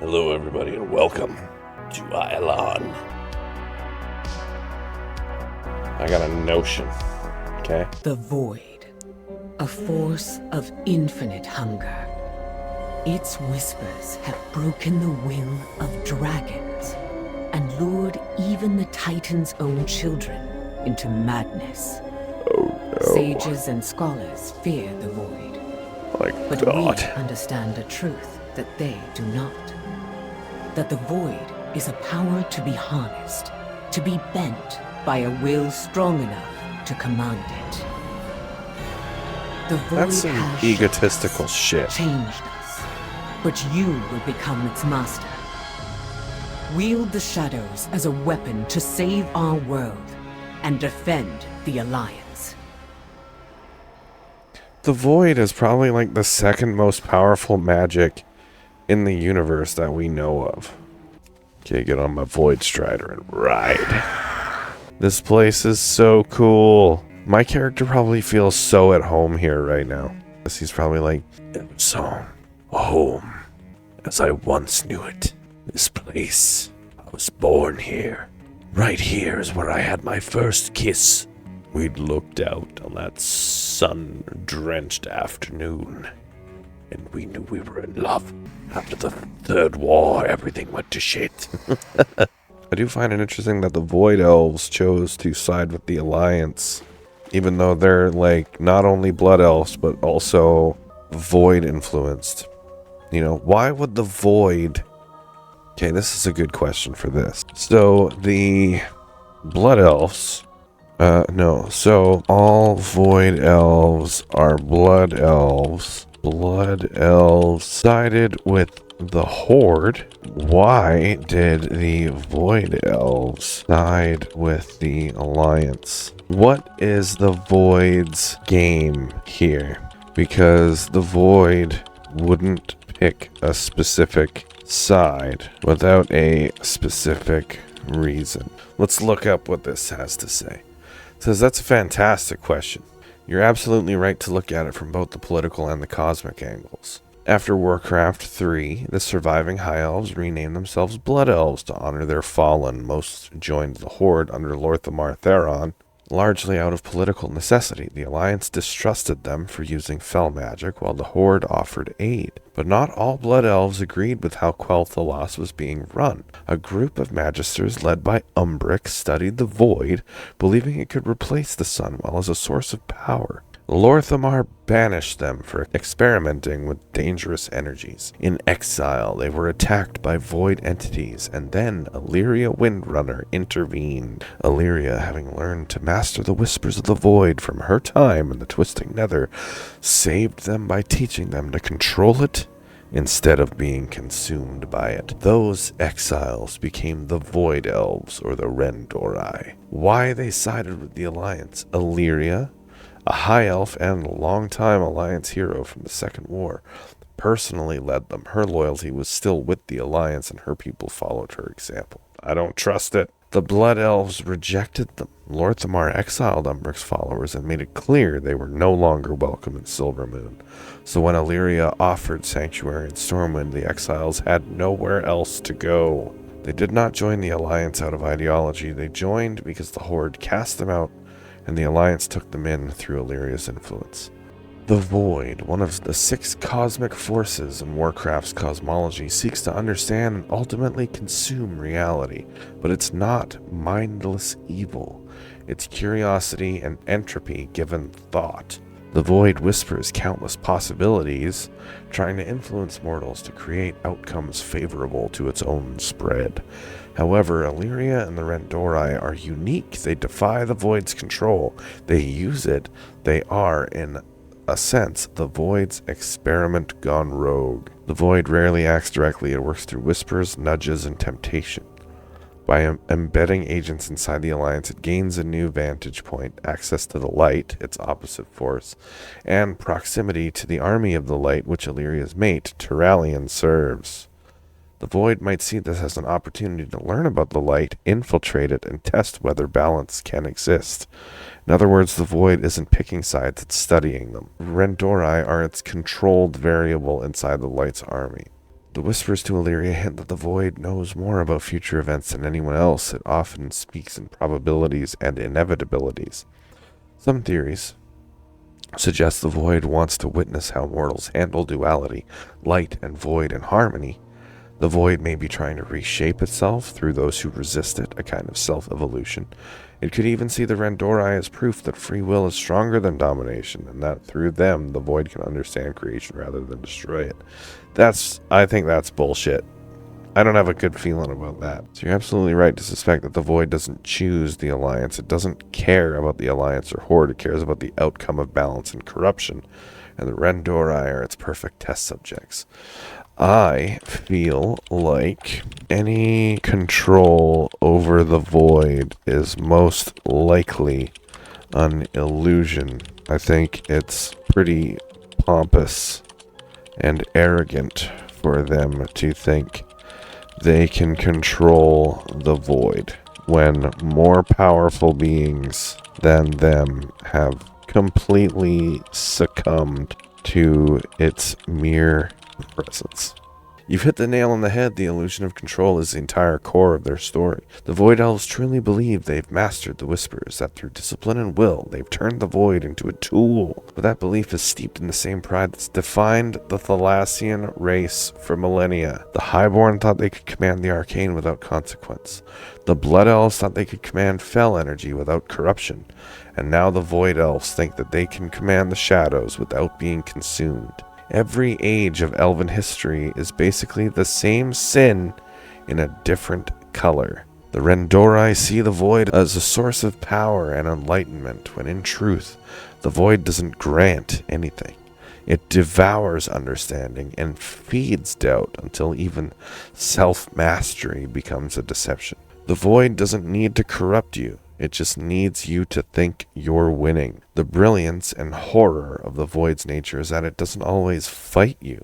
Hello everybody and welcome to Ilon. I got a notion, okay? The Void, a force of infinite hunger. Its whispers have broken the will of dragons and lured even the Titan's own children into madness. Oh no. Sages and scholars fear the Void, My but God. we understand a truth that they do not. That the Void is a power to be harnessed, to be bent by a will strong enough to command it. The Void That's some has egotistical shaped shit. us, changed us, but you will become its master. Wield the shadows as a weapon to save our world and defend the Alliance. The Void is probably like the second most powerful magic in the universe that we know of. Okay, get on my Void Strider and ride. This place is so cool. My character probably feels so at home here right now. He's probably like, it's home, home, as I once knew it. This place, I was born here. Right here is where I had my first kiss. We'd looked out on that sun-drenched afternoon, and we knew we were in love. After the Third War, everything went to shit. I do find it interesting that the Void Elves chose to side with the Alliance, even though they're like not only Blood Elves, but also Void influenced. You know, why would the Void... Okay, this is a good question for this. So, the Blood Elves... So all Void Elves are Blood Elves. Blood Elves sided with the Horde. Why did the Void Elves side with the Alliance? What is the Void's game here? Because the Void wouldn't pick a specific side without a specific reason. Let's look up what this has to say. It says that's a fantastic question. You're absolutely right to look at it from both the political and the cosmic angles. After Warcraft 3, the surviving High Elves renamed themselves Blood Elves to honor their fallen. Most joined the Horde under Lorthamar Theron, largely out of political necessity. The Alliance distrusted them for using fell magic, while the Horde offered aid. But not all Blood Elves agreed with how Quel'Thalas was being run. A group of Magisters led by Umbric studied the Void, believing it could replace the Sunwell as a source of power. Lorthamar banished them for experimenting with dangerous energies. In exile, they were attacked by void entities, and then Alleria Windrunner intervened. Alleria, having learned to master the whispers of the void from her time in the Twisting Nether, saved them by teaching them to control it instead of being consumed by it. Those exiles became the Void Elves, or the Rendori. Why they sided with the Alliance? Alleria, a high elf and longtime Alliance hero from the Second War, personally led them. Her loyalty was still with the Alliance, and her people followed her example. I don't trust it. The Blood Elves rejected them. Lorthamar exiled Umbric's followers and made it clear they were no longer welcome in Silvermoon. So when Alleria offered sanctuary in Stormwind, the exiles had nowhere else to go. They did not join the Alliance out of ideology. They joined because the Horde cast them out, and the Alliance took them in through Alleria's influence. The Void, one of the 6 cosmic forces in Warcraft's cosmology, seeks to understand and ultimately consume reality, but it's not mindless evil. It's curiosity and entropy given thought. The Void whispers countless possibilities, trying to influence mortals to create outcomes favorable to its own spread. However, Alleria and the Rendori are unique. They defy the Void's control. They use it. They are, in a sense, the Void's experiment gone rogue. The Void rarely acts directly. It works through whispers, nudges, and temptation. By embedding agents inside the Alliance, it gains a new vantage point, access to the light, its opposite force, and proximity to the army of the light, which Alleria's mate, Turallion, serves. The Void might see this as an opportunity to learn about the light, infiltrate it, and test whether balance can exist. In other words, the Void isn't picking sides, it's studying them. Rendori are its controlled variable inside the light's army. The whispers to Alleria hint that the Void knows more about future events than anyone else. It often speaks in probabilities and inevitabilities. Some theories suggest the Void wants to witness how mortals handle duality, light and void in harmony. The Void may be trying to reshape itself through those who resist it, a kind of self-evolution. It could even see the Rendori as proof that free will is stronger than domination, and that through them, the Void can understand creation rather than destroy it. I think that's bullshit. I don't have a good feeling about that. So you're absolutely right to suspect that the Void doesn't choose the Alliance. It doesn't care about the Alliance or Horde. It cares about the outcome of balance and corruption. And the Rendori are its perfect test subjects. I feel like any control over the Void is most likely an illusion. I think it's pretty pompous and arrogant for them to think they can control the Void when more powerful beings than them have completely succumbed to its mere presence. You've hit the nail on the head. The illusion of control is the entire core of their story. The Void Elves truly believe they've mastered the Whispers, that through discipline and will, they've turned the Void into a tool. But that belief is steeped in the same pride that's defined the Thalassian race for millennia. The Highborn thought they could command the arcane without consequence. The Blood Elves thought they could command fell energy without corruption. And now the Void Elves think that they can command the shadows without being consumed. Every age of elven history is basically the same sin in a different color. The Rendori see the Void as a source of power and enlightenment, when in truth, the Void doesn't grant anything. It devours understanding and feeds doubt until even self-mastery becomes a deception. The Void doesn't need to corrupt you. It just needs you to think you're winning. The brilliance and horror of the Void's nature is that it doesn't always fight you.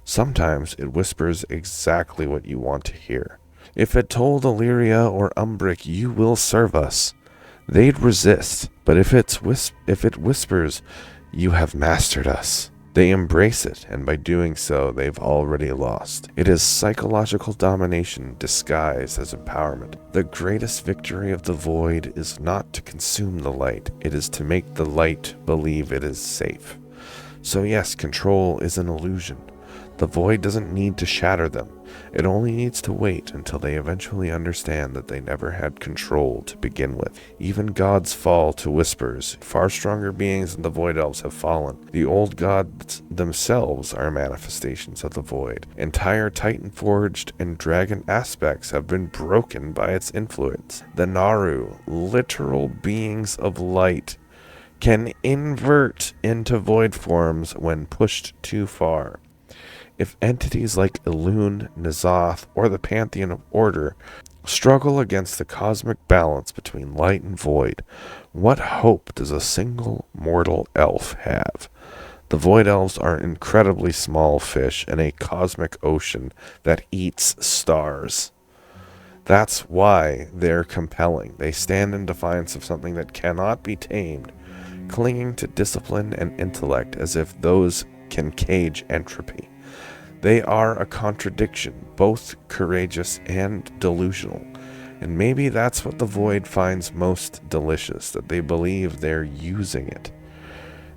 Sometimes it whispers exactly what you want to hear. If it told Alleria or Umbric, "You will serve us," they'd resist. But if it whispers, "You have mastered us," they embrace it, and by doing so, they've already lost. It is psychological domination disguised as empowerment. The greatest victory of the Void is not to consume the light. It is to make the light believe it is safe. So yes, control is an illusion. The Void doesn't need to shatter them. It only needs to wait until they eventually understand that they never had control to begin with. Even gods fall to whispers. Far stronger beings than the Void Elves have fallen. The old gods themselves are manifestations of the Void. Entire Titan-forged and dragon aspects have been broken by its influence. The Naru, literal beings of light, can invert into Void forms when pushed too far. If entities like Elune, N'Zoth, or the Pantheon of Order struggle against the cosmic balance between light and void, what hope does a single mortal elf have? The Void Elves are incredibly small fish in a cosmic ocean that eats stars. That's why they're compelling. They stand in defiance of something that cannot be tamed, clinging to discipline and intellect as if those can cage entropy. They are a contradiction, both courageous and delusional. And maybe that's what the Void finds most delicious, that they believe they're using it.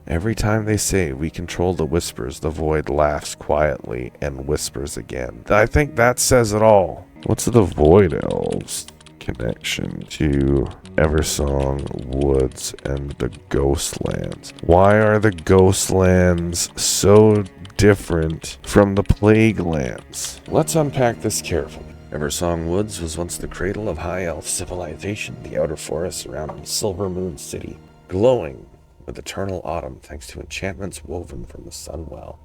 Every time they say, "We control the whispers," the Void laughs quietly and whispers again. I think that says it all. What's the Void Elves' connection to Eversong Woods and the Ghostlands? Why are the Ghostlands so different from the Plaguelands? Let's unpack this carefully. Eversong Woods was once the cradle of high elf civilization, the outer forests surrounding Silvermoon City, glowing with eternal autumn thanks to enchantments woven from the Sunwell,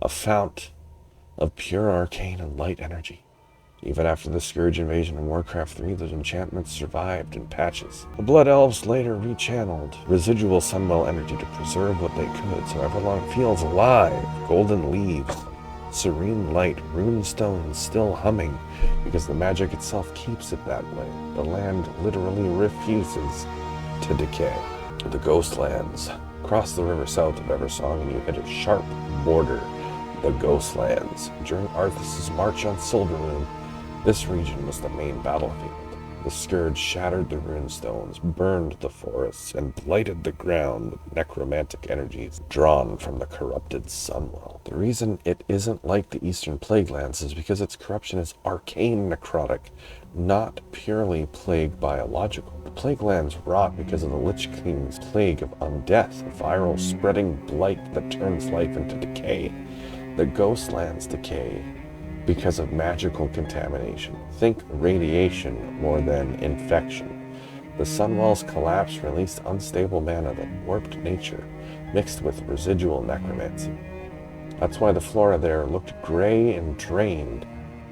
a fount of pure arcane and light energy. Even after the Scourge invasion in Warcraft 3, those enchantments survived in patches. The Blood Elves later rechanneled residual Sunwell energy to preserve what they could, so Everlong feels alive. Golden leaves, serene light, rune stones still humming, because the magic itself keeps it that way. The land literally refuses to decay. The Ghostlands. Cross the river south of Eversong and you hit a sharp border the Ghostlands. During Arthas' march on Silvermoon, this region was the main battlefield. The Scourge shattered the runestones, burned the forests, and blighted the ground with necromantic energies drawn from the corrupted Sunwell. The reason it isn't like the Eastern Plaguelands is because its corruption is arcane necrotic, not purely plague biological. The Plaguelands rot because of the Lich King's plague of undeath, a viral spreading blight that turns life into decay. The Ghostlands decay because of magical contamination. Think radiation more than infection. The Sunwell's collapse released unstable mana that warped nature, mixed with residual necromancy. That's why the flora there looked gray and drained,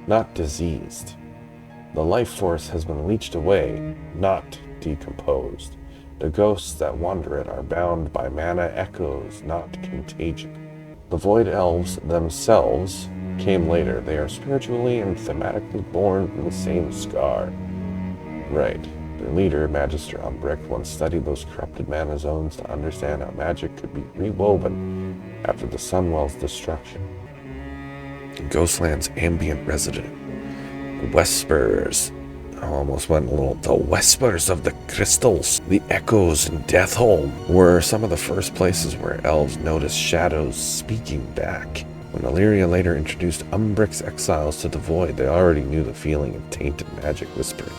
not diseased. The life force has been leached away, not decomposed. The ghosts that wander it are bound by mana echoes, not contagion. The Void Elves themselves came later. They are spiritually and thematically born from the same scar. Right. Their leader, Magister Umbric, once studied those corrupted mana zones to understand how magic could be rewoven after the Sunwell's destruction. Ghostland's ambient resident, the Whispers. I almost went a little. The Whispers of the Crystals, the Echoes in Deathholm, were some of the first places where elves noticed shadows speaking back. When Alleria later introduced Umbric's exiles to the Void, they already knew the feeling of tainted magic whispering.